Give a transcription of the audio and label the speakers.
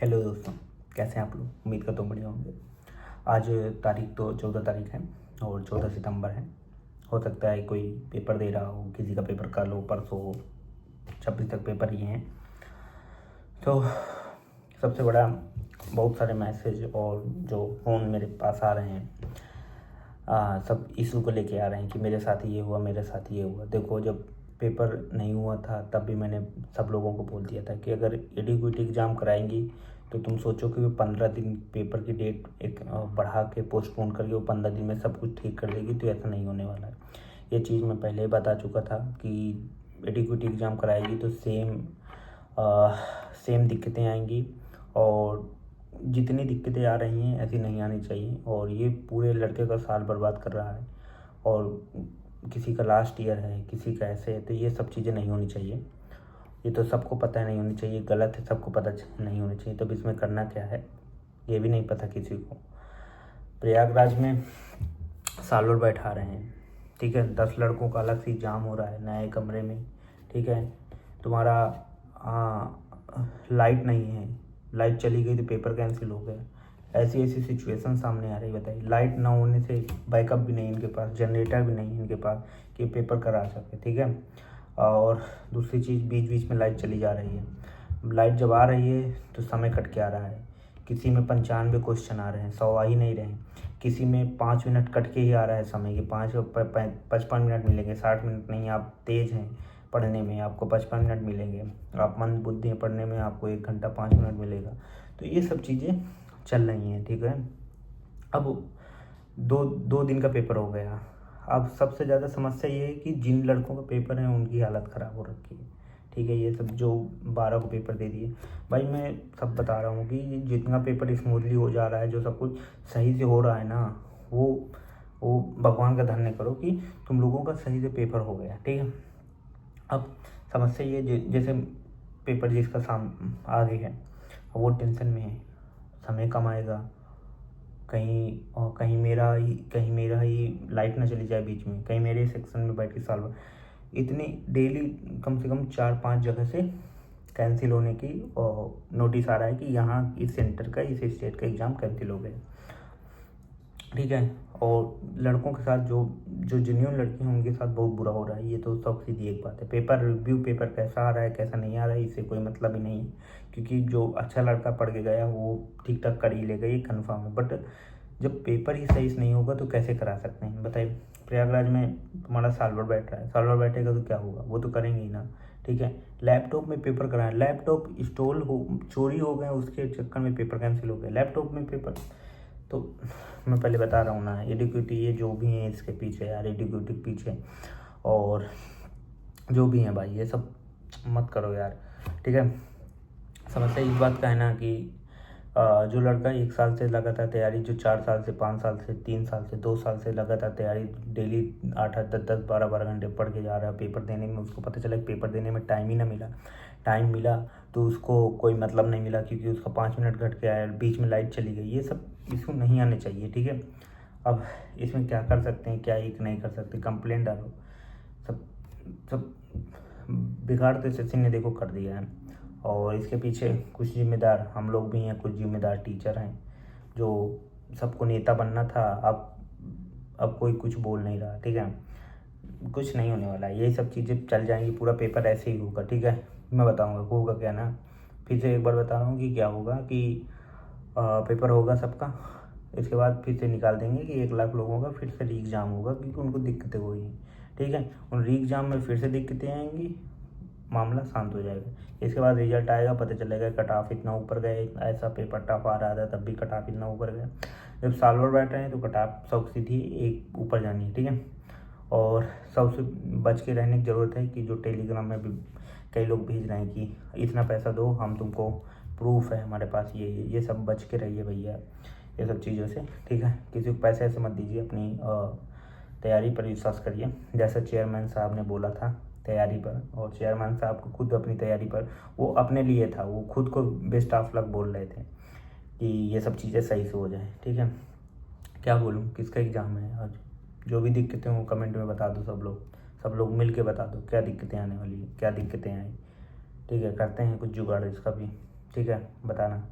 Speaker 1: Hello दोस्तों, कैसे हैं आप लोग। उम्मीद करता हूँ बढ़िया होंगे। आज तारीख तो 14 तारीख है और 14 सितंबर है। हो सकता है कोई पेपर दे रहा हो, किसी का पेपर कल हो, परसों हो, 26 तक पेपर ही हैं। तो सबसे बड़ा बहुत सारे मैसेज और जो फ़ोन मेरे पास आ रहे हैं, सब इशू को लेके आ रहे हैं कि मेरे साथ ये हुआ, मेरे साथ ये हुआ। देखो, जब पेपर नहीं हुआ था तब भी मैंने सब लोगों को बोल दिया था कि अगर एडीक्यूटी एग्ज़ाम कराएंगी तो तुम सोचो कि वो 15 दिन पेपर की डेट एक बढ़ा के पोस्टपोन करके वो 15 दिन में सब कुछ ठीक कर देगी। तो ऐसा नहीं होने वाला है। ये चीज़ मैं पहले ही बता चुका था कि एडीक्यूटी एग्ज़ाम कराएगी तो सेम दिक्कतें आएंगी और जितनी दिक्कतें आ रही हैं ऐसी नहीं आनी चाहिए। और ये पूरे लड़के का साल बर्बाद कर रहा है और किसी का लास्ट ईयर है, किसी का ऐसे है। तो ये सब चीज़ें नहीं होनी चाहिए। ये तो सबको पता है नहीं होनी चाहिए, गलत है, सबको पता नहीं होनी चाहिए। तो इसमें करना क्या है ये भी नहीं पता किसी को। प्रयागराज में साल भर बैठा रहे हैं, ठीक है। 10 लड़कों का अलग से एग्जाम हो रहा है नए कमरे में, ठीक है। तुम्हारा लाइट नहीं है, लाइट चली गई तो पेपर कैंसिल हो गया। ऐसी ऐसी सिचुएशन सामने आ रही। बताइए, लाइट ना होने से बैकअप भी नहीं इनके पास, जनरेटर भी नहीं इनके पास कि पेपर करा सके, ठीक है। और दूसरी चीज़, बीच बीच में लाइट चली जा रही है। लाइट जब आ रही है तो समय कट के आ रहा है। किसी में 95 क्वेश्चन आ रहे हैं, 100 आ ही नहीं रहे हैं। किसी में 5 मिनट कट के ही आ रहा है समय कि 55 मिनट मिलेंगे, 60 मिनट नहीं। आप तेज़ हैं पढ़ने में, आपको 55 मिनट मिलेंगे। आप मंद बुद्धि हैं पढ़ने में, आपको 1 घंटा 5 मिनट मिलेगा। तो ये सब चीज़ें चल रही हैं, ठीक है। अब दो दिन का पेपर हो गया। अब सबसे ज़्यादा समस्या ये है कि जिन लड़कों का पेपर है उनकी हालत ख़राब हो रखी है, ठीक है। ये सब जो 12 को पेपर दे दिए, भाई मैं सब बता रहा हूँ कि जितना पेपर स्मूथली हो जा रहा है, जो सब कुछ सही से हो रहा है ना, वो भगवान का धन्य करो कि तुम लोगों का सही से पेपर हो गया, ठीक है। अब समस्या ये, जैसे पेपर जिसका आगे है वो टेंशन में है, समय कम आएगा, कहीं मेरा ही लाइट ना चली जाए बीच में, कहीं मेरे सेक्शन में बैठ के साल भर इतनी डेली कम से कम 4-5 जगह से कैंसिल होने की नोटिस आ रहा है कि यहाँ इस सेंटर का, इस स्टेट का एग्ज़ाम कैंसिल हो गया, ठीक है। और लड़कों के साथ जो जेन्युइन लड़के हैं उनके साथ बहुत बुरा हो रहा है। ये तो सब सीधी एक बात है। पेपर रिव्यू, पेपर कैसा आ रहा है कैसा नहीं आ रहा है इससे कोई मतलब ही नहीं है, क्योंकि जो अच्छा लड़का पढ़ के गया वो ठीक ठाक कर ही लेगा, ये कन्फर्म है। बट जब पेपर ही सही से नहीं होगा तो कैसे करा सकते हैं बताइए। प्रयागराज में तुम्हारा साल भर बैठ रहा है, साल भर बैठेगा तो क्या होगा, वो तो करेंगे ही ना, ठीक है। लैपटॉप में पेपर कराएं, लैपटॉप स्टोल हो, चोरी हो गए, उसके चक्कर में पेपर कैंसिल हो गया, लैपटॉप में पेपर। तो मैं पहले बता रहा हूँ ना, एडीक्यूटी ये जो भी है इसके पीछे यार, एडीक्यूटी के पीछे और जो भी है भाई, ये सब मत करो यार, ठीक है। समस्या इस बात का है ना कि जो लड़का 1 साल से लगातार तैयारी, जो 4 साल से, 5 साल से, 3 साल से, 2 साल से लगातार तैयारी डेली 8-8, 10-10, 12-12 घंटे पढ़ के जा रहा है पेपर देने में, उसको पता चला कि पेपर देने में टाइम ही ना मिला। टाइम मिला तो उसको कोई मतलब नहीं मिला क्योंकि उसका 5 मिनट घट के आया, बीच में लाइट चली गई। ये सब इसको नहीं आने चाहिए, ठीक है। अब इसमें क्या कर सकते हैं, क्या एक नहीं कर सकते, कंप्लेंट डालो। सब सब बिगाड़ तो सचिन ने देखो कर दिया है और इसके पीछे कुछ जिम्मेदार हम लोग भी हैं, कुछ जिम्मेदार टीचर हैं जो सबको नेता बनना था। अब कोई कुछ बोल नहीं रहा, ठीक है। कुछ नहीं होने वाला है, यही सब चीज़ें चल जाएंगी, पूरा पेपर ऐसे ही होगा, ठीक है। मैं बताऊंगा होगा क्या ना, फिर से एक बार बता रहा हूँ कि क्या होगा कि पेपर होगा सबका, इसके बाद फिर से निकाल देंगे कि 1 लाख लोगों का फिर से री एग्ज़ाम होगा क्योंकि उनको दिक्कतें हो रही हैं, ठीक है। उन री एग्ज़ाम में फिर से दिक्कतें आएंगी, मामला शांत हो जाएगा। इसके बाद रिजल्ट आएगा, पता चलेगा कट ऑफ इतना ऊपर गए, ऐसा पेपर टफ आ रहा था तब भी कट ऑफ इतना ऊपर गया। जब साल भर बैठ रहे हैं तो कट ऑफ सब सीधी एक ऊपर जानी है, ठीक है। और सबसे बच के रहने की ज़रूरत है कि जो टेलीग्राम में भी कई लोग भेज रहे हैं कि इतना पैसा दो, हम तुमको प्रूफ है हमारे पास, ये सब बच के रहिए भैया ये सब चीज़ों से, ठीक है। किसी को पैसे ऐसे मत दीजिए, अपनी तैयारी पर विश्वास करिए। जैसा चेयरमैन साहब ने बोला था तैयारी पर, और चेयरमैन साहब को खुद अपनी तैयारी पर, वो अपने लिए था, वो खुद को बेस्ट ऑफ लक बोल रहे थे कि ये सब चीज़ें सही से हो जाए, ठीक है। क्या बोलूँ, किसका एग्ज़ाम है आज, जो भी दिक्कतें हो कमेंट में बता दो, सब लोग मिल के बता दो क्या दिक्कतें आने वाली है, क्या दिक्कतें आई, ठीक है। करते हैं कुछ जुगाड़ इसका भी, ठीक है, बताना।